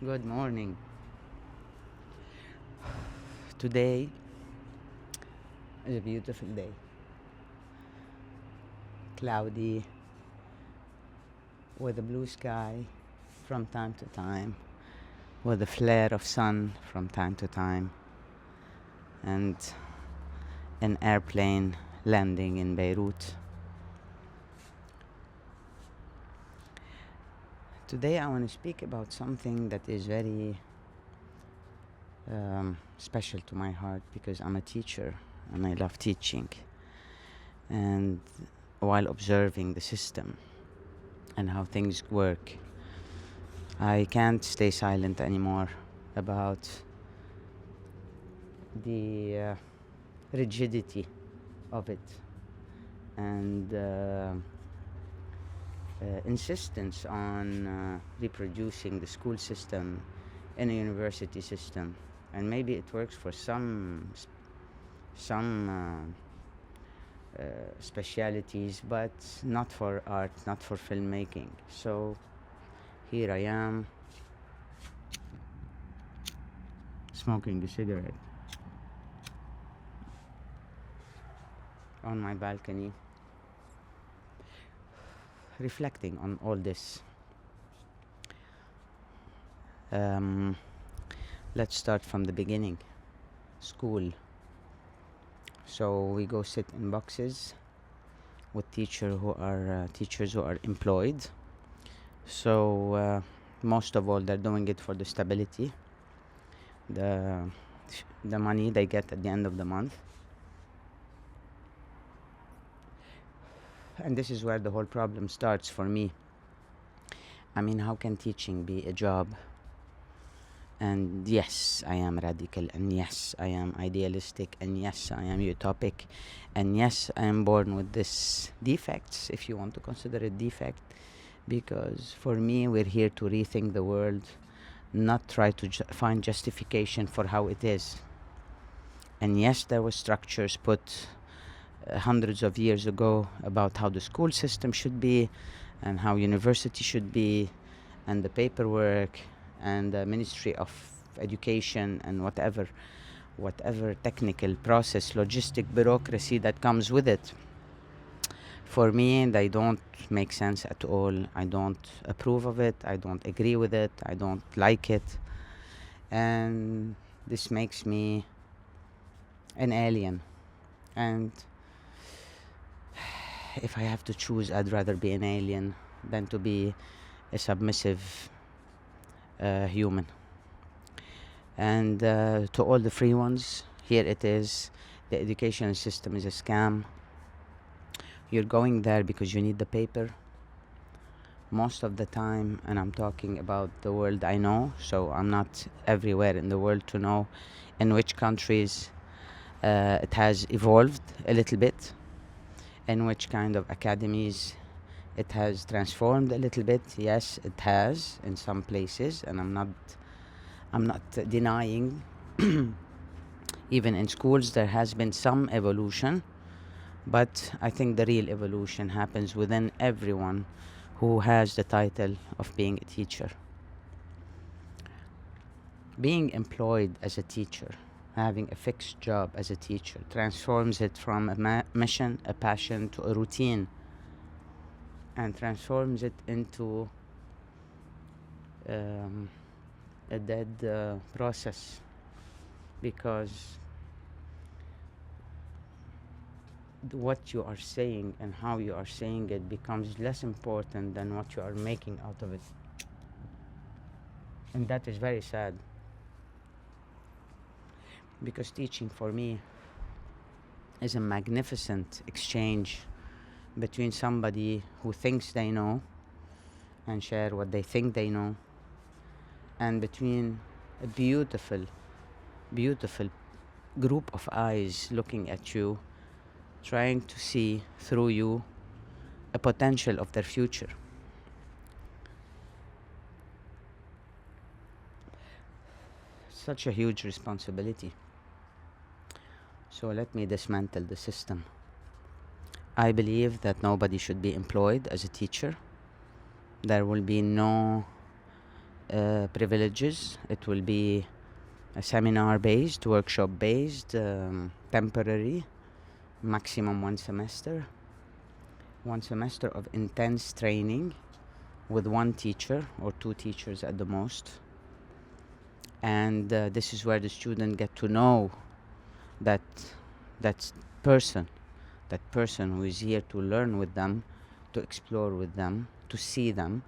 Good morning. Today is a beautiful day. Cloudy with a blue sky from time to time, with a flare of sun from time to time, and an airplane landing in Beirut. Today I want to speak about something that is very special to my heart because I'm a teacher and I love teaching. And while observing the system and how things work, I can't stay silent anymore about the rigidity of it and insistence on reproducing the school system in a university system. And maybe it works for some specialities, but not for art, not for filmmaking. So here I am, smoking a cigarette on my balcony, reflecting on all this. Let's start from the beginning. School. So we go sit in boxes with teachers who are employed. So most of all, they're doing it for the stability, the money they get at the end of the month. And this is where the whole problem starts for me. I mean, how can teaching be a job? And yes, I am radical, and yes, I am idealistic, and yes, I am utopic, and yes, I am born with this defects, if you want to consider it defect, because for me, we're here to rethink the world, not try to find justification for how it is. And yes, there were structures put hundreds of years ago about how the school system should be and how university should be, and the paperwork and the Ministry of Education and whatever technical process, logistic bureaucracy that comes with it. For me, they don't make sense at all. I don't approve of it. I don't agree with it. I don't like it. And this makes me an alien. And if I have to choose, I'd rather be an alien than to be a submissive human. And to all the free ones, here it is. The educational system is a scam. You're going there because you need the paper most of the time, and I'm talking about the world I know, so I'm not everywhere in the world to know in which countries it has evolved a little bit, in which kind of academies it has transformed a little bit. Yes, it has in some places, and I'm not denying. Even in schools there has been some evolution, but I think the real evolution happens within everyone who has the title of being a teacher. Being employed as a teacher, having a fixed job as a teacher, transforms it from a mission, a passion, to a routine, and transforms it into a dead process, because what you are saying and how you are saying it becomes less important than what you are making out of it. And that is very sad, because teaching for me is a magnificent exchange between somebody who thinks they know and share what they think they know, and between a beautiful group of eyes looking at you, trying to see through you a potential of their future. Such a huge responsibility. So let me dismantle the system. I believe that nobody should be employed as a teacher. There will be no privileges. It will be a seminar based, workshop based, temporary, maximum 1 semester. 1 semester of intense training with one teacher or 2 teachers at the most. And this is where the student get to know that that person that person who is here to learn with them, to explore with them, to see them,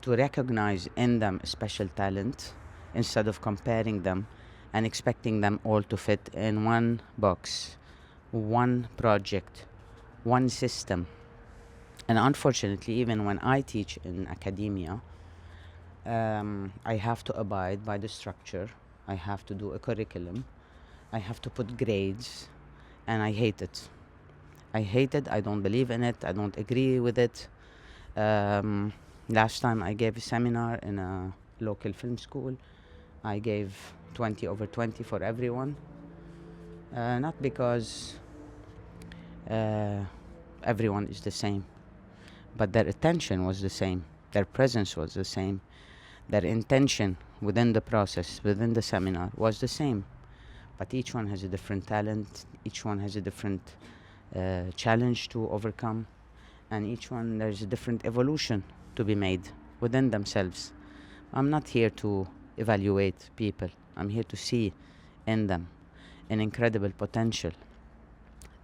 to recognize in them a special talent, instead of comparing them and expecting them all to fit in one box, one project, one system. And unfortunately, even when I teach in academia, I have to abide by the structure. I have to do a curriculum. I have to put grades, and I hate it. I don't believe in it. I don't agree with it. Last time I gave a seminar in a local film school, I gave 20 over 20 for everyone. Not because everyone is the same, but their attention was the same, their presence was the same, their intention within the process, within the seminar was the same. But each one has a different talent, each one has a different challenge to overcome, and each one there's a different evolution to be made within themselves. I'm not here to evaluate people. I'm here to see in them an incredible potential,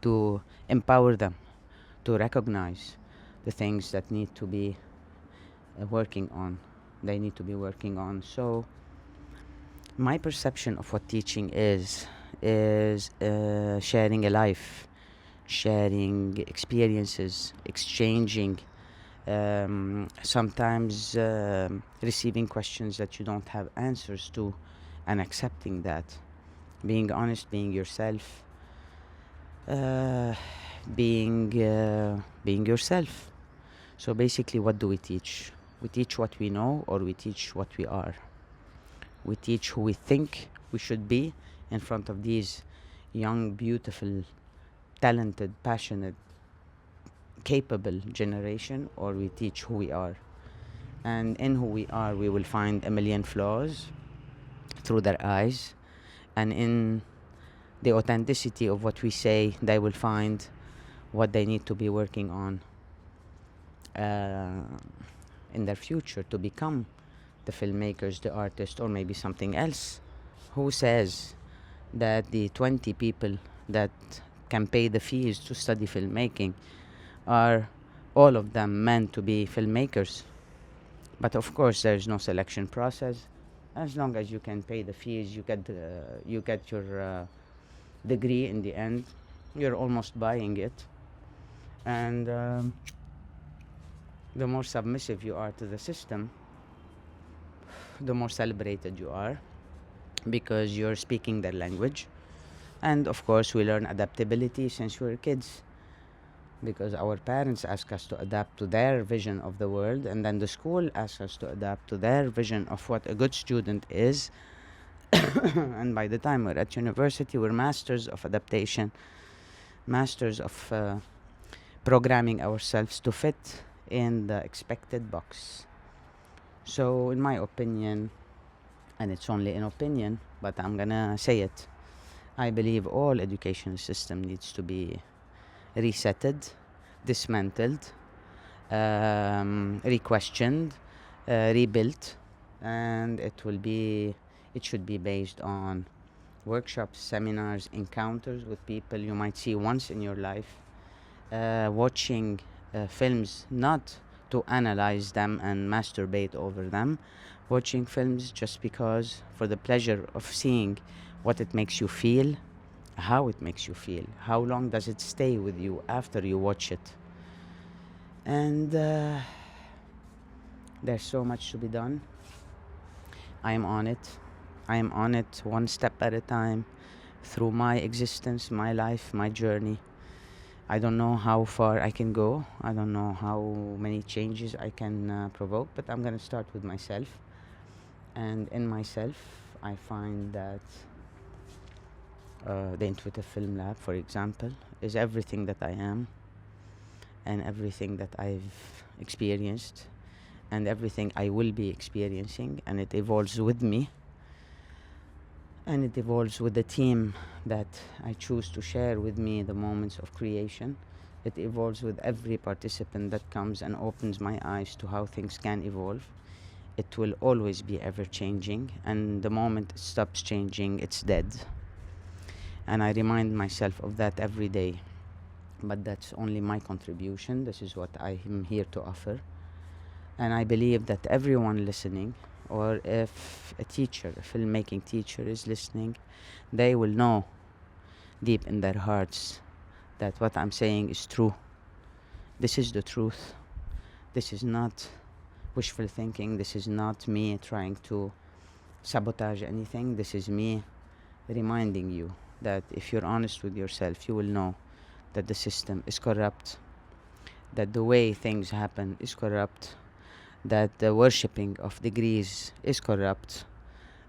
to empower them, to recognize the things that need to be working on. They need to be working on. So my perception of what teaching is sharing a life, sharing experiences, exchanging, sometimes receiving questions that you don't have answers to, and accepting that, being honest, being yourself, being yourself. So basically, what do we teach? We teach what we know, or we teach what we are. We teach who we think we should be in front of these young, beautiful, talented, passionate, capable generation, or we teach who we are. And in who we are, we will find a million flaws through their eyes, and in the authenticity of what we say, they will find what they need to be working on in their future to become the filmmakers, the artists, or maybe something else. Who says that the 20 people that can pay the fees to study filmmaking are all of them meant to be filmmakers? But of course, there is no selection process. As long as you can pay the fees, you get your degree in the end. You're almost buying it, and the more submissive you are to the system, the more celebrated you are, because you're speaking their language. And of course, we learn adaptability since we're kids, because our parents ask us to adapt to their vision of the world, and then the school asks us to adapt to their vision of what a good student is. And by the time we're at university, we're masters of adaptation, masters of programming ourselves to fit in the expected box. So in my opinion, and it's only an opinion, but I'm gonna say it, I believe all education system needs to be resetted, dismantled, re-questioned, rebuilt, and it should be based on workshops, seminars, encounters with people you might see once in your life, watching films not to analyze them and masturbate over them, watching films just because for the pleasure of seeing what it makes you feel, how it makes you feel, how long does it stay with you after you watch it. And there's so much to be done. I am on it one step at a time, through my existence, my life, my journey. I don't know how far I can go. I don't know how many changes I can provoke, but I'm gonna start with myself. And in myself, I find that the Intuitive Film Lab, for example, is everything that I am and everything that I've experienced and everything I will be experiencing, and it evolves with me, and it evolves with the team that I choose to share with me the moments of creation. It evolves with every participant that comes and opens my eyes to how things can evolve. It will always be ever changing, and the moment it stops changing, it's dead. And I remind myself of that every day. But that's only my contribution. This is what I am here to offer. And I believe that everyone listening, or if a teacher, a filmmaking teacher is listening, they will know deep in their hearts that what I'm saying is true. This is the truth. This is not wishful thinking. This is not me trying to sabotage anything. This is me reminding you that if you're honest with yourself, you will know that the system is corrupt, that the way things happen is corrupt, that the worshipping of degrees is corrupt,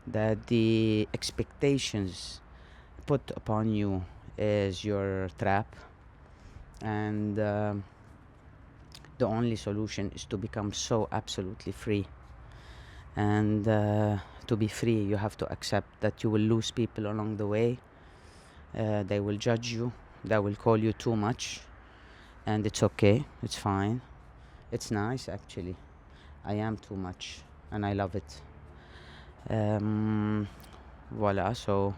that the expectations put upon you is your trap, and the only solution is to become so absolutely free. And to be free, you have to accept that you will lose people along the way. They will judge you, they will call you too much, and it's okay, it's fine, it's nice actually. I am too much and I love it. Voila. So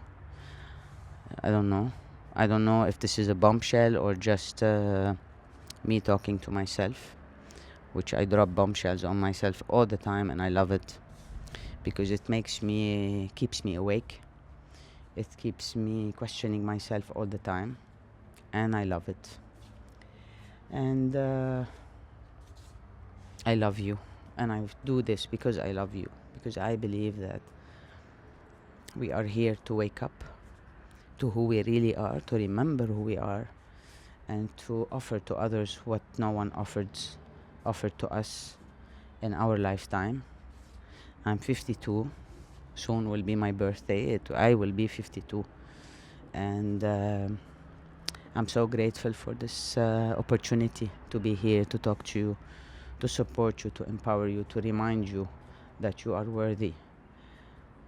I don't know if this is a bombshell or just me talking to myself, which I drop bombshells on myself all the time, and I love it because it keeps me awake. It keeps me questioning myself all the time, and I love it. And I love you, and I do this because I love you, because I believe that we are here to wake up to who we really are, to remember who we are, and to offer to others what no one offered to us in our lifetime. I'm 52. Soon will be my birthday. I will be 52. And I'm so grateful for this opportunity to be here, to talk to you, to support you, to empower you, to remind you that you are worthy.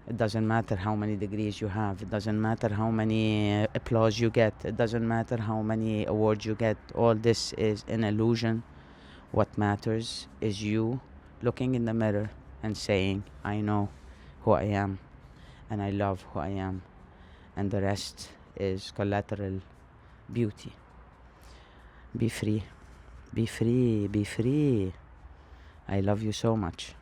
It doesn't matter how many degrees you have. It doesn't matter how many applause you get. It doesn't matter how many awards you get. All this is an illusion. What matters is you looking in the mirror and saying, I know who I am, and I love who I am, and the rest is collateral beauty. Be free. Be free. Be free. I love you so much.